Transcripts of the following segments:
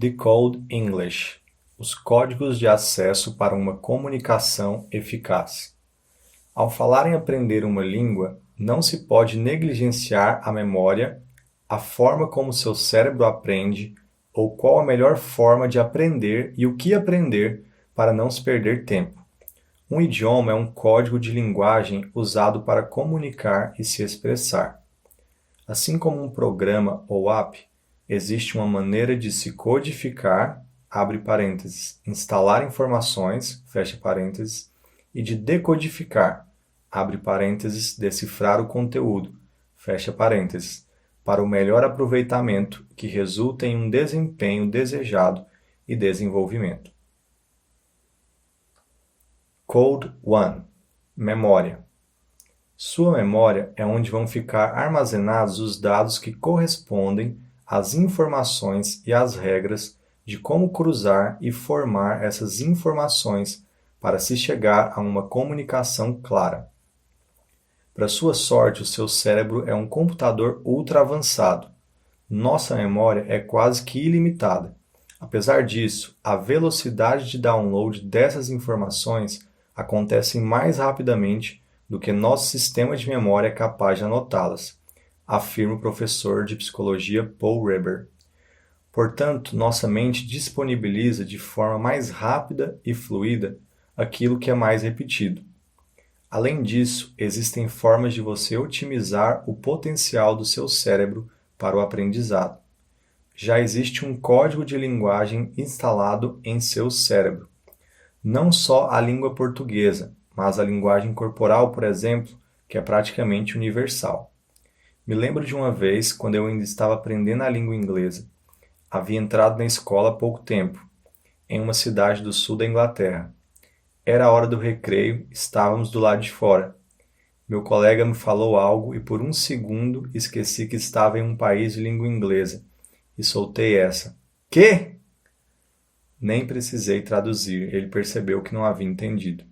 Decode English. Os códigos de acesso para uma comunicação eficaz. Ao falar em aprender uma língua, não se pode negligenciar a memória, a forma como seu cérebro aprende ou qual a melhor forma de aprender e o que aprender para não se perder tempo. Um idioma é um código de linguagem usado para comunicar e se expressar. Assim como um programa ou app, existe uma maneira de se codificar, abre parênteses, instalar informações, fecha parênteses, e de decodificar, abre parênteses, decifrar o conteúdo, fecha parênteses, para o melhor aproveitamento que resulta em um desempenho desejado e desenvolvimento. Code 1. Memória. Sua memória é onde vão ficar armazenados os dados que correspondem às informações e às regras de como cruzar e formar essas informações para se chegar a uma comunicação clara. Para sua sorte, o seu cérebro é um computador ultra avançado. Nossa memória é quase que ilimitada. Apesar disso, a velocidade de download dessas informações acontece mais rapidamente do que nosso sistema de memória é capaz de anotá-las, afirma o professor de psicologia Paul Reber. Portanto, nossa mente disponibiliza de forma mais rápida e fluida aquilo que é mais repetido. Além disso, existem formas de você otimizar o potencial do seu cérebro para o aprendizado. Já existe um código de linguagem instalado em seu cérebro. Não só a língua portuguesa, mas a linguagem corporal, por exemplo, que é praticamente universal. Me lembro de uma vez, quando eu ainda estava aprendendo a língua inglesa. Havia entrado na escola há pouco tempo, em uma cidade do sul da Inglaterra. Era a hora do recreio, estávamos do lado de fora. Meu colega me falou algo e por um segundo esqueci que estava em um país de língua inglesa e soltei essa. Quê? Nem precisei traduzir, ele percebeu que não havia entendido.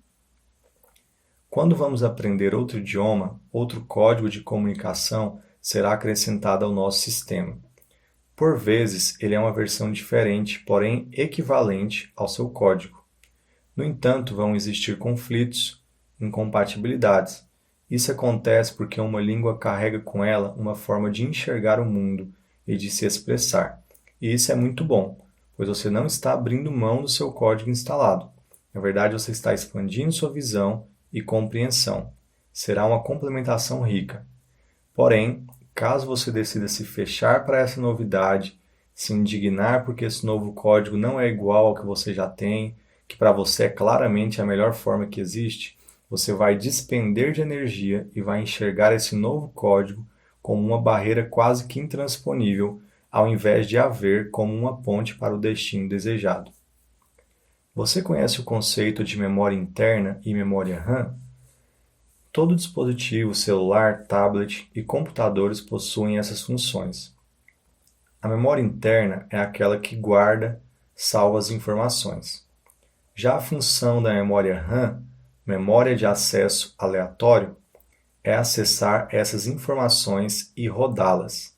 Quando vamos aprender outro idioma, outro código de comunicação será acrescentado ao nosso sistema. Por vezes, ele é uma versão diferente, porém equivalente ao seu código. No entanto, vão existir conflitos, incompatibilidades. Isso acontece porque uma língua carrega com ela uma forma de enxergar o mundo e de se expressar. E isso é muito bom, pois você não está abrindo mão do seu código instalado. Na verdade, você está expandindo sua visão e compreensão. Será uma complementação rica. Porém, caso você decida se fechar para essa novidade, se indignar porque esse novo código não é igual ao que você já tem, que para você é claramente a melhor forma que existe, você vai despender de energia e vai enxergar esse novo código como uma barreira quase que intransponível, ao invés de a ver como uma ponte para o destino desejado. Você conhece o conceito de memória interna e memória RAM? Todo dispositivo, celular, tablet e computadores possuem essas funções. A memória interna é aquela que guarda, salva as informações. Já a função da memória RAM, memória de acesso aleatório, é acessar essas informações e rodá-las.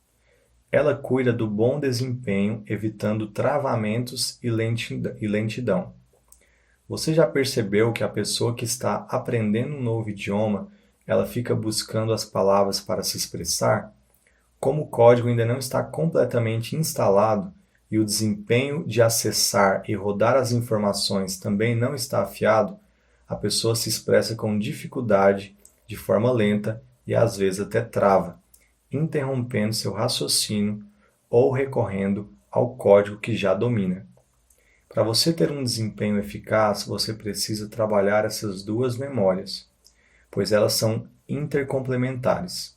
Ela cuida do bom desempenho, evitando travamentos e lentidão. Você já percebeu que a pessoa que está aprendendo um novo idioma, ela fica buscando as palavras para se expressar? Como o código ainda não está completamente instalado e o desempenho de acessar e rodar as informações também não está afiado, a pessoa se expressa com dificuldade, de forma lenta e às vezes até trava, interrompendo seu raciocínio ou recorrendo ao código que já domina. Para você ter um desempenho eficaz, você precisa trabalhar essas duas memórias, pois elas são intercomplementares.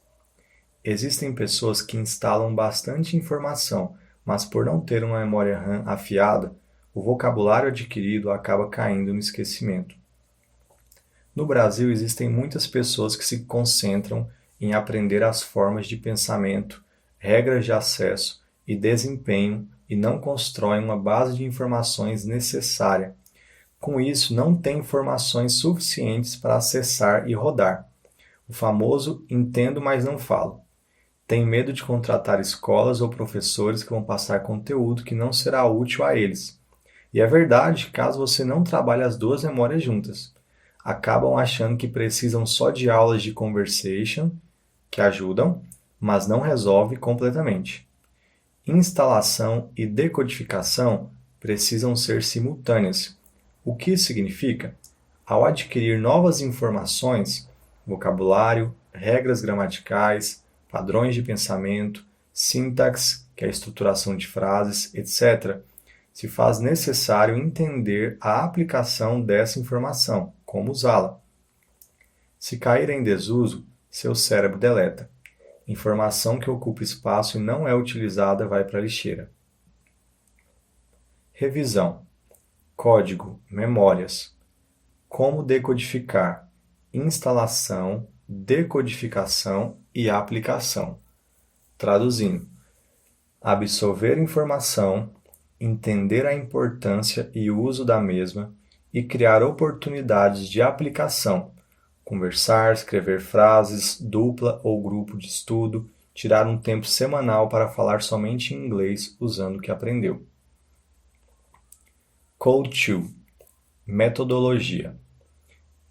Existem pessoas que instalam bastante informação, mas por não ter uma memória RAM afiada, o vocabulário adquirido acaba caindo no esquecimento. No Brasil, existem muitas pessoas que se concentram em aprender as formas de pensamento, regras de acesso e desempenho e não constroem uma base de informações necessária. Com isso, não têm informações suficientes para acessar e rodar. O famoso entendo, mas não falo. têm medo de contratar escolas ou professores que vão passar conteúdo que não será útil a eles. E é verdade, caso você não trabalhe as duas memórias juntas. Acabam achando que precisam só de aulas de conversation, que ajudam, mas não resolve completamente. Instalação e decodificação precisam ser simultâneas. O que isso significa? Ao adquirir novas informações, vocabulário, regras gramaticais, padrões de pensamento, sintaxe, que é a estruturação de frases, etc., se faz necessário entender a aplicação dessa informação, como usá-la. Se cair em desuso, seu cérebro deleta. Informação que ocupa espaço e não é utilizada vai para a lixeira. Revisão. Código, memórias. Como decodificar. Instalação, decodificação e aplicação. Traduzindo. Absorver informação, entender a importância e uso da mesma e criar oportunidades de aplicação. Conversar, escrever frases, dupla ou grupo de estudo, tirar um tempo semanal para falar somente em inglês usando o que aprendeu. Code 2. Metodologia.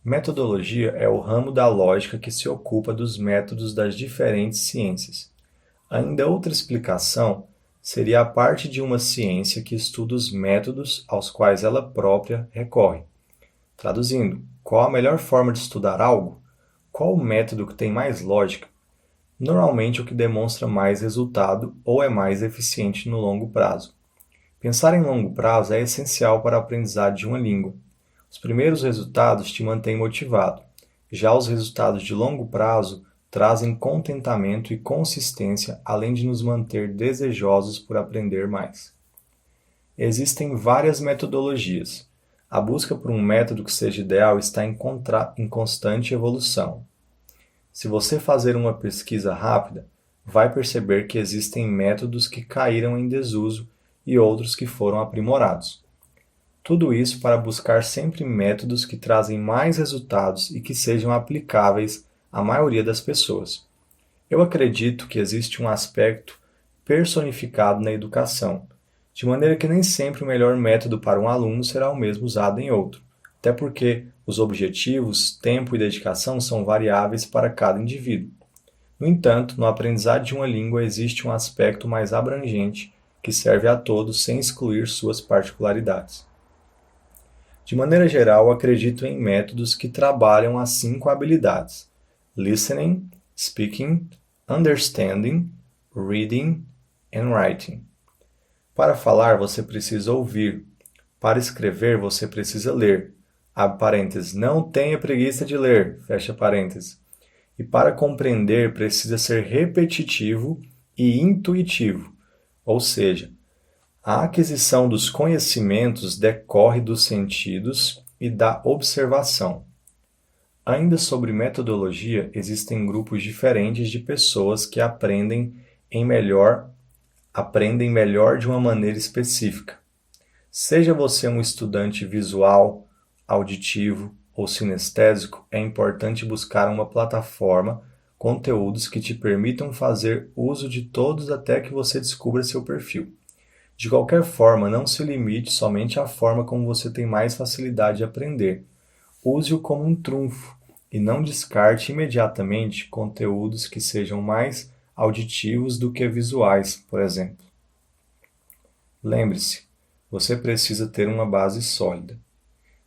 Metodologia é o ramo da lógica que se ocupa dos métodos das diferentes ciências. Ainda outra explicação seria a parte de uma ciência que estuda os métodos aos quais ela própria recorre. Traduzindo, qual a melhor forma de estudar algo? Qual o método que tem mais lógica? Normalmente o que demonstra mais resultado ou é mais eficiente no longo prazo. Pensar em longo prazo é essencial para a aprendizagem de uma língua. Os primeiros resultados te mantêm motivado. Já os resultados de longo prazo trazem contentamento e consistência, além de nos manter desejosos por aprender mais. Existem várias metodologias. A busca por um método que seja ideal está em constante evolução. Se você fazer uma pesquisa rápida, vai perceber que existem métodos que caíram em desuso e outros que foram aprimorados. Tudo isso para buscar sempre métodos que trazem mais resultados e que sejam aplicáveis à maioria das pessoas. Eu acredito que existe um aspecto personificado na educação, de maneira que nem sempre o melhor método para um aluno será o mesmo usado em outro, até porque os objetivos, tempo e dedicação são variáveis para cada indivíduo. No entanto, no aprendizado de uma língua existe um aspecto mais abrangente que serve a todos sem excluir suas particularidades. De maneira geral, acredito em métodos que trabalham as 5 habilidades: listening, speaking, understanding, reading and writing. Para falar, você precisa ouvir. Para escrever, você precisa ler. Abre parênteses, não tenha preguiça de ler, fecha parênteses. E para compreender, precisa ser repetitivo e intuitivo, ou seja, a aquisição dos conhecimentos decorre dos sentidos e da observação. Ainda sobre metodologia, existem grupos diferentes de pessoas que aprendem melhor de uma maneira específica. Seja você um estudante visual, auditivo ou sinestésico, é importante buscar uma plataforma, conteúdos que te permitam fazer uso de todos até que você descubra seu perfil. De qualquer forma, não se limite somente à forma como você tem mais facilidade de aprender. Use-o como um trunfo e não descarte imediatamente conteúdos que sejam mais auditivos do que visuais, por exemplo. Lembre-se, você precisa ter uma base sólida.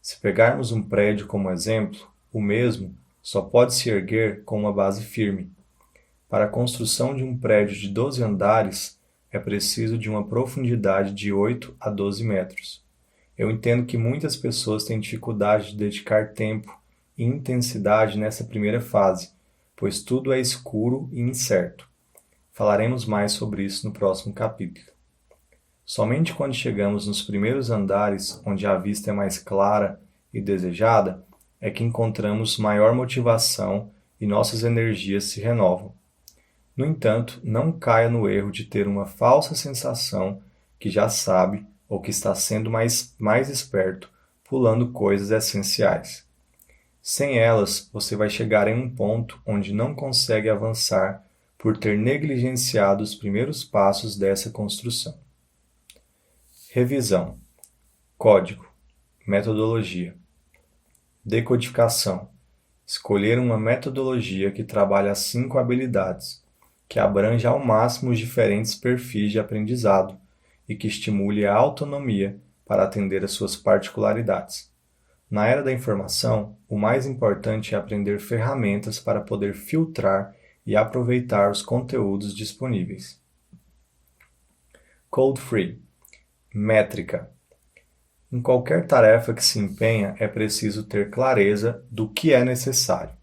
Se pegarmos um prédio como exemplo, o mesmo só pode se erguer com uma base firme. Para a construção de um prédio de 12 andares, é preciso de uma profundidade de 8 a 12 metros. Eu entendo que muitas pessoas têm dificuldade de dedicar tempo e intensidade nessa primeira fase, pois tudo é escuro e incerto. Falaremos mais sobre isso no próximo capítulo. Somente quando chegamos nos primeiros andares, onde a vista é mais clara e desejada, é que encontramos maior motivação e nossas energias se renovam. No entanto, não caia no erro de ter uma falsa sensação que já sabe ou que está sendo mais esperto, pulando coisas essenciais. Sem elas, você vai chegar em um ponto onde não consegue avançar por ter negligenciado os primeiros passos dessa construção. Revisão. Código. Metodologia. Decodificação. Escolher uma metodologia que trabalhe as 5 habilidades, que abrange ao máximo os diferentes perfis de aprendizado e que estimule a autonomia para atender às suas particularidades. Na era da informação, o mais importante é aprender ferramentas para poder filtrar e aproveitar os conteúdos disponíveis. Code Free. Métrica. Em qualquer tarefa que se empenha, é preciso ter clareza do que é necessário.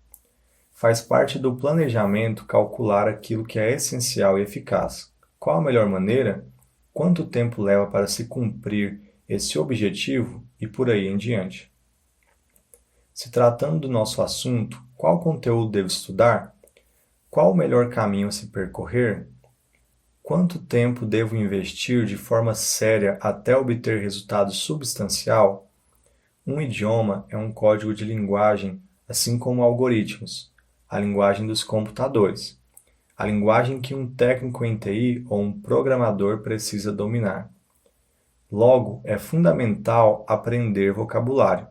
Faz parte do planejamento calcular aquilo que é essencial e eficaz. Qual a melhor maneira? Quanto tempo leva para se cumprir esse objetivo e por aí em diante. Se tratando do nosso assunto, qual conteúdo devo estudar? Qual o melhor caminho a se percorrer? Quanto tempo devo investir de forma séria até obter resultado substancial? Um idioma é um código de linguagem, assim como algoritmos, a linguagem dos computadores, a linguagem que um técnico em TI ou um programador precisa dominar. Logo, é fundamental aprender vocabulário,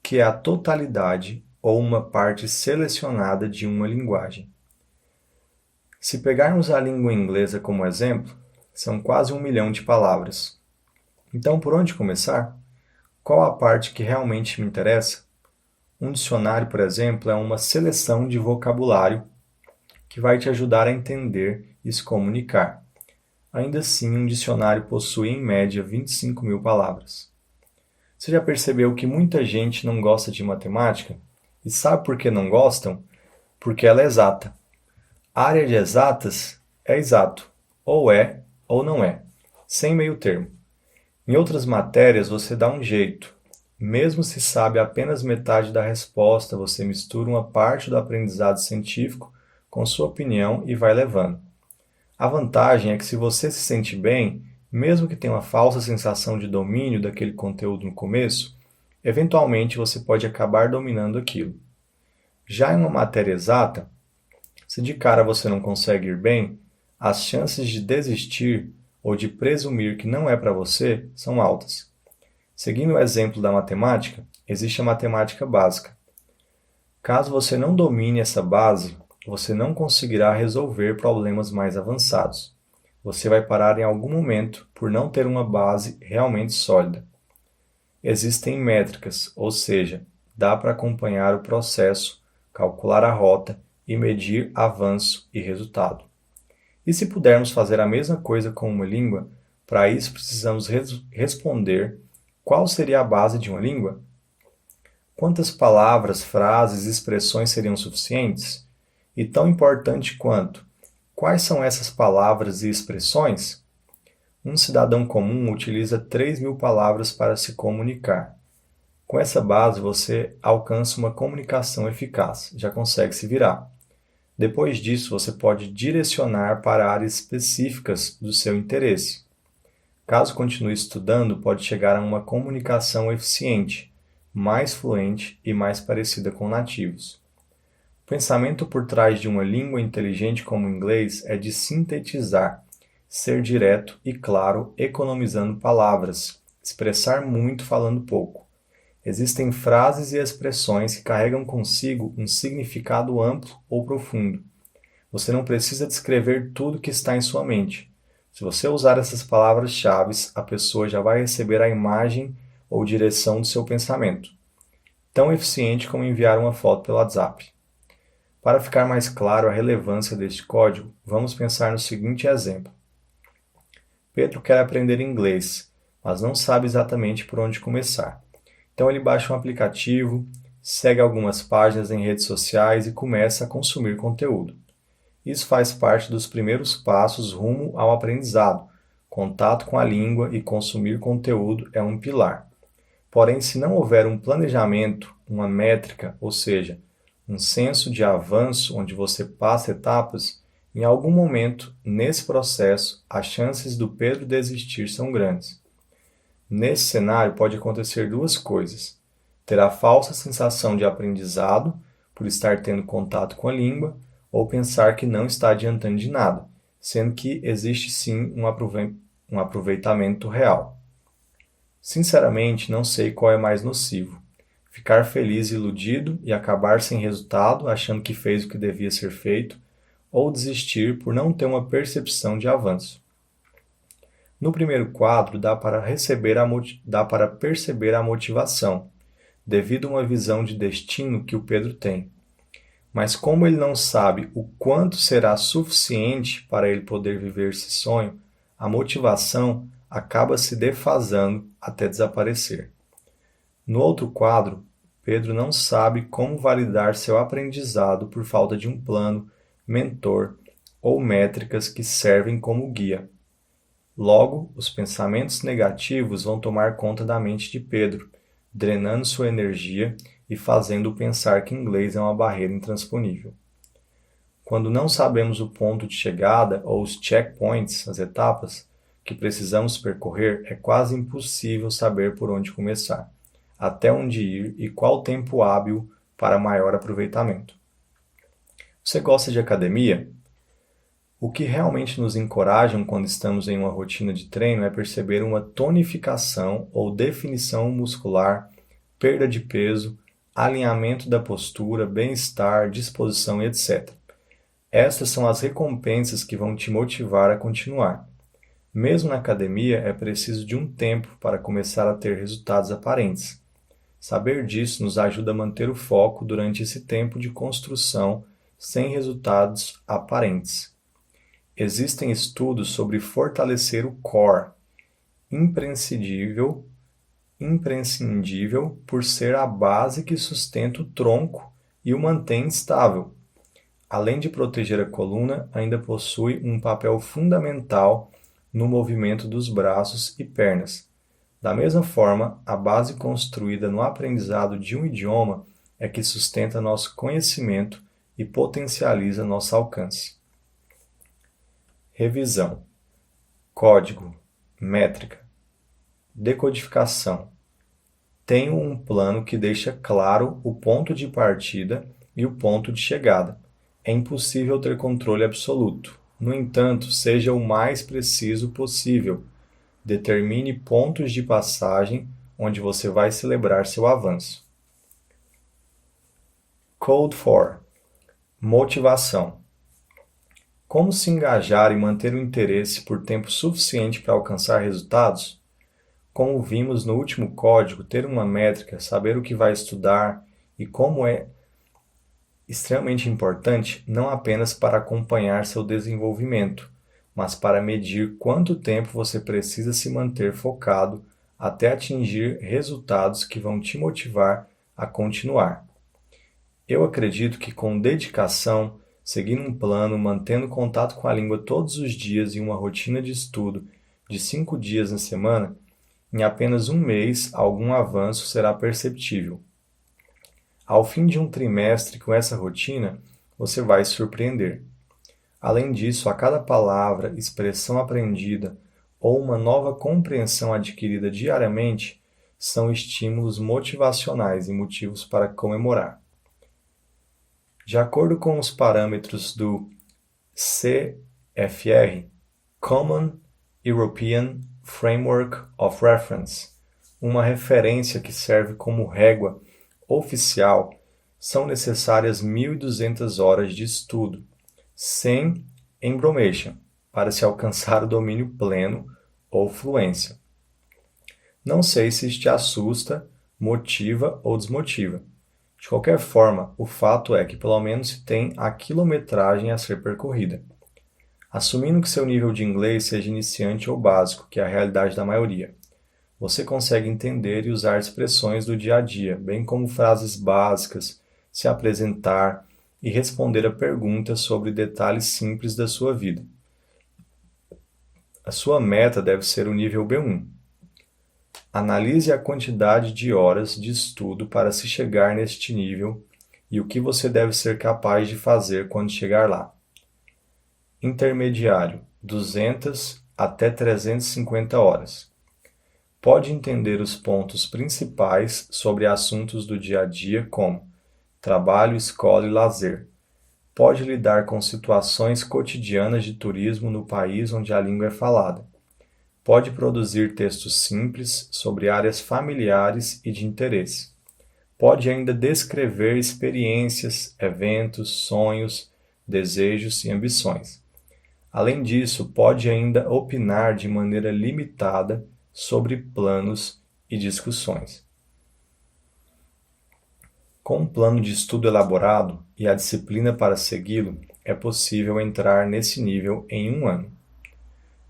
que é a totalidade ou uma parte selecionada de uma linguagem. Se pegarmos a língua inglesa como exemplo, são quase 1 milhão de palavras. Então, por onde começar? Qual a parte que realmente me interessa? Um dicionário, por exemplo, é uma seleção de vocabulário que vai te ajudar a entender e se comunicar. Ainda assim, um dicionário possui em média 25 mil palavras. Você já percebeu que muita gente não gosta de matemática? E sabe por que não gostam? Porque ela é exata. A área de exatas é exato, ou é ou não é, sem meio termo. Em outras matérias você dá um jeito. Mesmo se sabe apenas metade da resposta, você mistura uma parte do aprendizado científico com sua opinião e vai levando. A vantagem é que se você se sente bem, mesmo que tenha uma falsa sensação de domínio daquele conteúdo no começo, eventualmente você pode acabar dominando aquilo. Já em uma matéria exata, se de cara você não consegue ir bem, as chances de desistir ou de presumir que não é para você são altas. Seguindo o exemplo da matemática, existe a matemática básica. Caso você não domine essa base, você não conseguirá resolver problemas mais avançados. Você vai parar em algum momento por não ter uma base realmente sólida. Existem métricas, ou seja, dá para acompanhar o processo, calcular a rota e medir avanço e resultado. E se pudermos fazer a mesma coisa com uma língua, para isso precisamos responder qual seria a base de uma língua? Quantas palavras, frases e expressões seriam suficientes? E tão importante quanto, quais são essas palavras e expressões? Um cidadão comum utiliza 3.000 palavras para se comunicar. Com essa base você alcança uma comunicação eficaz, já consegue se virar. Depois disso, você pode direcionar para áreas específicas do seu interesse. Caso continue estudando, pode chegar a uma comunicação eficiente, mais fluente e mais parecida com nativos. O pensamento por trás de uma língua inteligente como o inglês é de sintetizar, ser direto e claro, economizando palavras, expressar muito falando pouco. Existem frases e expressões que carregam consigo um significado amplo ou profundo. Você não precisa descrever tudo que está em sua mente. Se você usar essas palavras-chave, a pessoa já vai receber a imagem ou direção do seu pensamento. Tão eficiente como enviar uma foto pelo WhatsApp. Para ficar mais claro a relevância deste código, vamos pensar no seguinte exemplo. Pedro quer aprender inglês, mas não sabe exatamente por onde começar. Então ele baixa um aplicativo, segue algumas páginas em redes sociais e começa a consumir conteúdo. Isso faz parte dos primeiros passos rumo ao aprendizado. Contato com a língua e consumir conteúdo é um pilar. Porém, se não houver um planejamento, uma métrica, ou seja, um senso de avanço onde você passa etapas, em algum momento, nesse processo, as chances do Pedro desistir são grandes. Nesse cenário pode acontecer duas coisas. Ter a falsa sensação de aprendizado, por estar tendo contato com a língua, ou pensar que não está adiantando de nada, sendo que existe sim um aproveitamento real. Sinceramente, não sei qual é mais nocivo: ficar feliz e iludido e acabar sem resultado, achando que fez o que devia ser feito, ou desistir por não ter uma percepção de avanço. No primeiro quadro, dá para perceber a motivação, devido a uma visão de destino que o Pedro tem. Mas como ele não sabe o quanto será suficiente para ele poder viver esse sonho, a motivação acaba se defasando até desaparecer. No outro quadro, Pedro não sabe como validar seu aprendizado por falta de um plano, mentor ou métricas que servem como guia. Logo, os pensamentos negativos vão tomar conta da mente de Pedro, drenando sua energia e fazendo-o pensar que inglês é uma barreira intransponível. Quando não sabemos o ponto de chegada ou os checkpoints, as etapas, que precisamos percorrer, é quase impossível saber por onde começar, até onde ir e qual tempo hábil para maior aproveitamento. Você gosta de academia? O que realmente nos encoraja quando estamos em uma rotina de treino é perceber uma tonificação ou definição muscular, perda de peso, alinhamento da postura, bem-estar, disposição e etc. Estas são as recompensas que vão te motivar a continuar. Mesmo na academia, é preciso de um tempo para começar a ter resultados aparentes. Saber disso nos ajuda a manter o foco durante esse tempo de construção sem resultados aparentes. Existem estudos sobre fortalecer o core, imprescindível por ser a base que sustenta o tronco e o mantém estável. Além de proteger a coluna, ainda possui um papel fundamental no movimento dos braços e pernas. Da mesma forma, a base construída no aprendizado de um idioma é que sustenta nosso conhecimento e potencializa nosso alcance. Revisão: código, métrica, decodificação. Tenho um plano que deixa claro o ponto de partida e o ponto de chegada. É impossível ter controle absoluto. No entanto, seja o mais preciso possível. Determine pontos de passagem onde você vai celebrar seu avanço. Code 4. Motivação. Como se engajar e manter o interesse por tempo suficiente para alcançar resultados? Como vimos no último código, ter uma métrica, saber o que vai estudar e como é extremamente importante não apenas para acompanhar seu desenvolvimento, mas para medir quanto tempo você precisa se manter focado até atingir resultados que vão te motivar a continuar. Eu acredito que com dedicação, seguindo um plano, mantendo contato com a língua todos os dias e uma rotina de estudo de 5 dias na semana, em apenas um mês algum avanço será perceptível. Ao fim de um trimestre com essa rotina, você vai se surpreender. Além disso, a cada palavra, expressão aprendida ou uma nova compreensão adquirida diariamente são estímulos motivacionais e motivos para comemorar. De acordo com os parâmetros do CFR, Common European Framework of Reference, uma referência que serve como régua oficial, são necessárias 1.200 horas de estudo, sem embromation, para se alcançar o domínio pleno ou fluência. Não sei se isso te assusta, motiva ou desmotiva. De qualquer forma, o fato é que pelo menos se tem a quilometragem a ser percorrida. Assumindo que seu nível de inglês seja iniciante ou básico, que é a realidade da maioria, você consegue entender e usar expressões do dia a dia, bem como frases básicas, se apresentar e responder a perguntas sobre detalhes simples da sua vida. A sua meta deve ser o nível B1. Analise a quantidade de horas de estudo para se chegar neste nível e o que você deve ser capaz de fazer quando chegar lá. Intermediário, 200 até 350 horas. Pode entender os pontos principais sobre assuntos do dia a dia como trabalho, escola e lazer. Pode lidar com situações cotidianas de turismo no país onde a língua é falada. Pode produzir textos simples sobre áreas familiares e de interesse. Pode ainda descrever experiências, eventos, sonhos, desejos e ambições. Além disso, pode ainda opinar de maneira limitada sobre planos e discussões. Com um plano de estudo elaborado e a disciplina para segui-lo, é possível entrar nesse nível em 1 ano.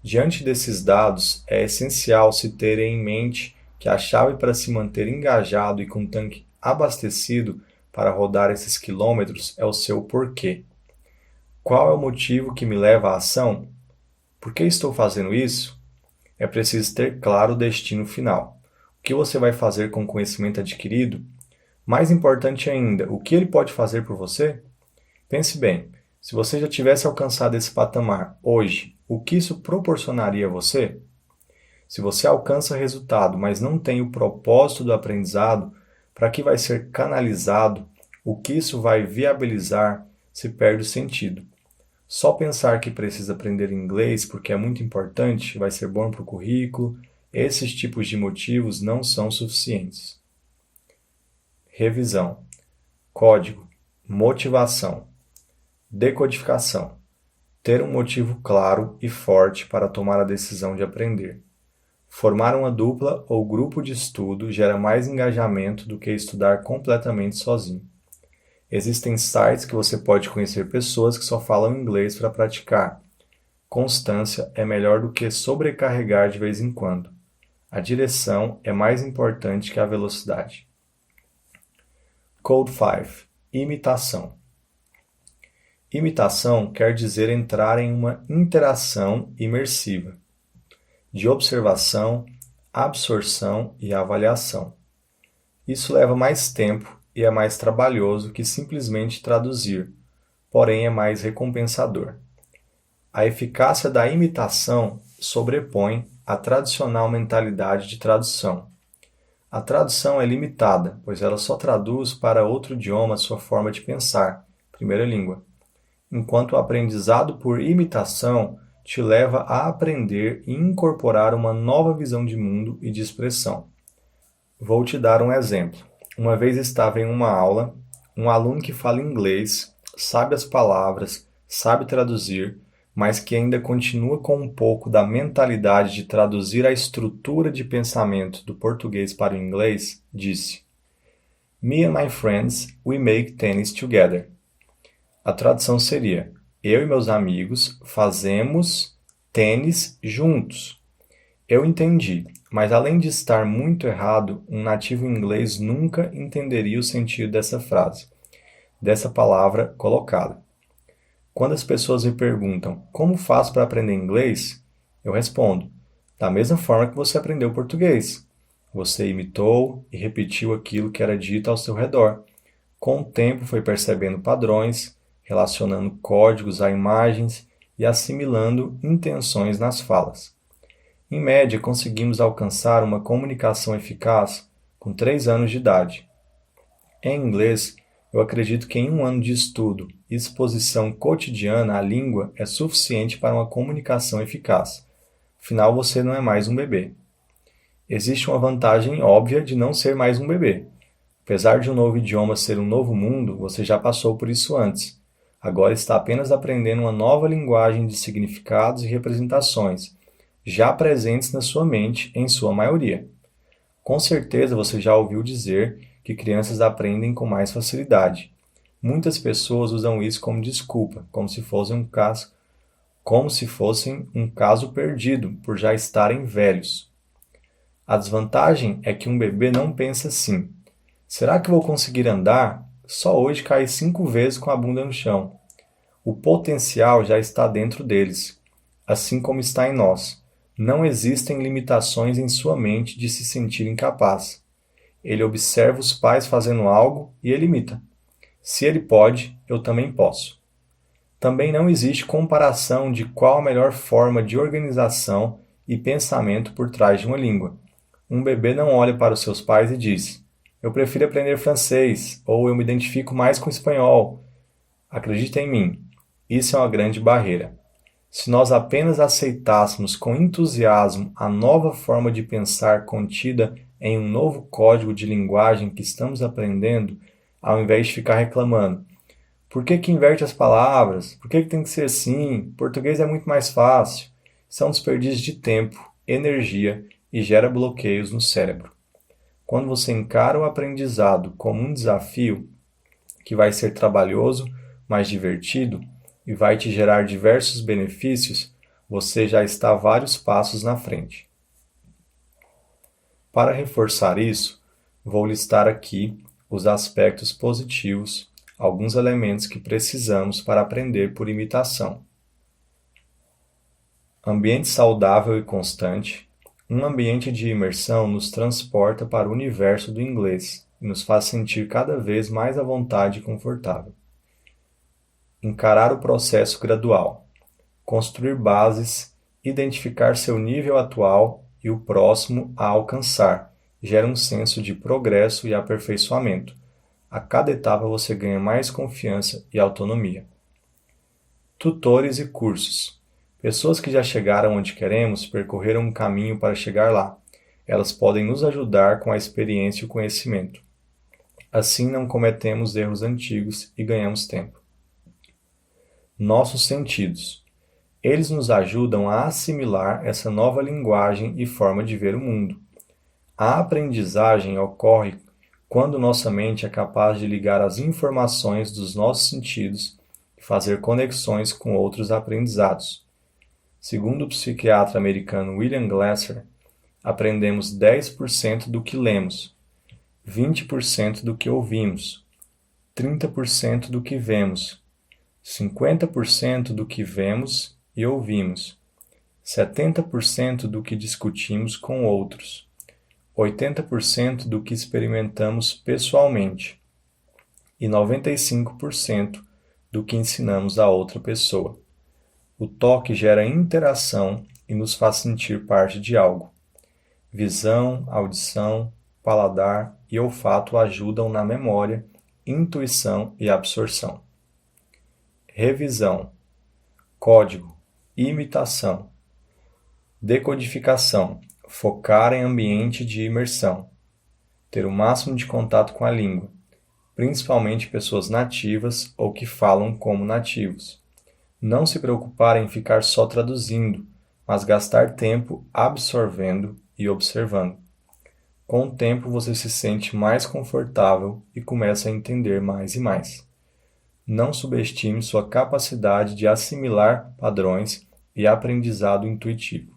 Diante desses dados, é essencial se ter em mente que a chave para se manter engajado e com o tanque abastecido para rodar esses quilômetros é o seu porquê. Qual é o motivo que me leva à ação? Por que estou fazendo isso? É preciso ter claro o destino final. O que você vai fazer com o conhecimento adquirido? Mais importante ainda, o que ele pode fazer por você? Pense bem, se você já tivesse alcançado esse patamar hoje, o que isso proporcionaria a você? Se você alcança resultado, mas não tem o propósito do aprendizado, para que vai ser canalizado, o que isso vai viabilizar, se perde o sentido. Só pensar que precisa aprender inglês porque é muito importante, vai ser bom para o currículo, esses tipos de motivos não são suficientes. Revisão, código, motivação, decodificação. Ter um motivo claro e forte para tomar a decisão de aprender. Formar uma dupla ou grupo de estudo gera mais engajamento do que estudar completamente sozinho. Existem sites que você pode conhecer pessoas que só falam inglês para praticar. Constância é melhor do que sobrecarregar de vez em quando. A direção é mais importante que a velocidade. Code 5. Imitação. Imitação quer dizer entrar em uma interação imersiva, de observação, absorção e avaliação. Isso leva mais tempo e é mais trabalhoso que simplesmente traduzir, porém é mais recompensador. A eficácia da imitação sobrepõe a tradicional mentalidade de tradução. A tradução é limitada, pois ela só traduz para outro idioma sua forma de pensar, primeira língua, enquanto o aprendizado por imitação te leva a aprender e incorporar uma nova visão de mundo e de expressão. Vou te dar um exemplo. Uma vez estava em uma aula, um aluno que fala inglês, sabe as palavras, sabe traduzir, mas que ainda continua com um pouco da mentalidade de traduzir a estrutura de pensamento do português para o inglês, disse: "Me and my friends, we make tennis together." A tradução seria: eu e meus amigos fazemos tênis juntos. Eu entendi, mas além de estar muito errado, um nativo inglês nunca entenderia o sentido dessa frase, dessa palavra colocada. Quando as pessoas me perguntam como faço para aprender inglês, eu respondo: da mesma forma que você aprendeu português. Você imitou e repetiu aquilo que era dito ao seu redor. Com o tempo foi percebendo padrões, relacionando códigos a imagens e assimilando intenções nas falas. Em média, conseguimos alcançar uma comunicação eficaz com 3 anos de idade. Em inglês, eu acredito que em 1 ano de estudo e exposição cotidiana à língua é suficiente para uma comunicação eficaz. Afinal, você não é mais um bebê. Existe uma vantagem óbvia de não ser mais um bebê. Apesar de um novo idioma ser um novo mundo, você já passou por isso antes. Agora está apenas aprendendo uma nova linguagem de significados e representações, já presentes na sua mente, em sua maioria. Com certeza você já ouviu dizer que crianças aprendem com mais facilidade. Muitas pessoas usam isso como desculpa, como se fossem um caso perdido, por já estarem velhos. A desvantagem é que um bebê não pensa assim: será que vou conseguir andar? Só hoje caí 5 vezes com a bunda no chão. O potencial já está dentro deles, assim como está em nós. Não existem limitações em sua mente de se sentir incapaz. Ele observa os pais fazendo algo e ele imita. Se ele pode, eu também posso. Também não existe comparação de qual a melhor forma de organização e pensamento por trás de uma língua. Um bebê não olha para os seus pais e diz: eu prefiro aprender francês, ou eu me identifico mais com espanhol. Acredita em mim, isso é uma grande barreira. Se nós apenas aceitássemos com entusiasmo a nova forma de pensar contida em um novo código de linguagem que estamos aprendendo, ao invés de ficar reclamando, por que inverte as palavras? Por que tem que ser assim? Português é muito mais fácil. Isso é um desperdício de tempo, energia e gera bloqueios no cérebro. Quando você encara o aprendizado como um desafio, que vai ser trabalhoso, mas divertido, e vai te gerar diversos benefícios, você já está vários passos na frente. Para reforçar isso, vou listar aqui os aspectos positivos, alguns elementos que precisamos para aprender por imitação. Ambiente saudável e constante. Um ambiente de imersão nos transporta para o universo do inglês e nos faz sentir cada vez mais à vontade e confortável. Encarar o processo gradual. Construir bases, identificar seu nível atual e o próximo a alcançar. Gera um senso de progresso e aperfeiçoamento. A cada etapa você ganha mais confiança e autonomia. Tutores e cursos. Pessoas que já chegaram onde queremos percorreram um caminho para chegar lá. Elas podem nos ajudar com a experiência e o conhecimento. Assim não cometemos erros antigos e ganhamos tempo. Nossos sentidos. Eles nos ajudam a assimilar essa nova linguagem e forma de ver o mundo. A aprendizagem ocorre quando nossa mente é capaz de ligar as informações dos nossos sentidos e fazer conexões com outros aprendizados. Segundo o psiquiatra americano William Glasser, aprendemos 10% do que lemos, 20% do que ouvimos, 30% do que vemos, 50% do que vemos e ouvimos, 70% do que discutimos com outros, 80% do que experimentamos pessoalmente e 95% do que ensinamos a outra pessoa. O toque gera interação e nos faz sentir parte de algo. Visão, audição, paladar e olfato ajudam na memória, intuição e absorção. Revisão, código, imitação. Decodificação, focar em ambiente de imersão. Ter o máximo de contato com a língua, principalmente pessoas nativas ou que falam como nativos. Não se preocupar em ficar só traduzindo, mas gastar tempo absorvendo e observando. Com o tempo você se sente mais confortável e começa a entender mais e mais. Não subestime sua capacidade de assimilar padrões e aprendizado intuitivo.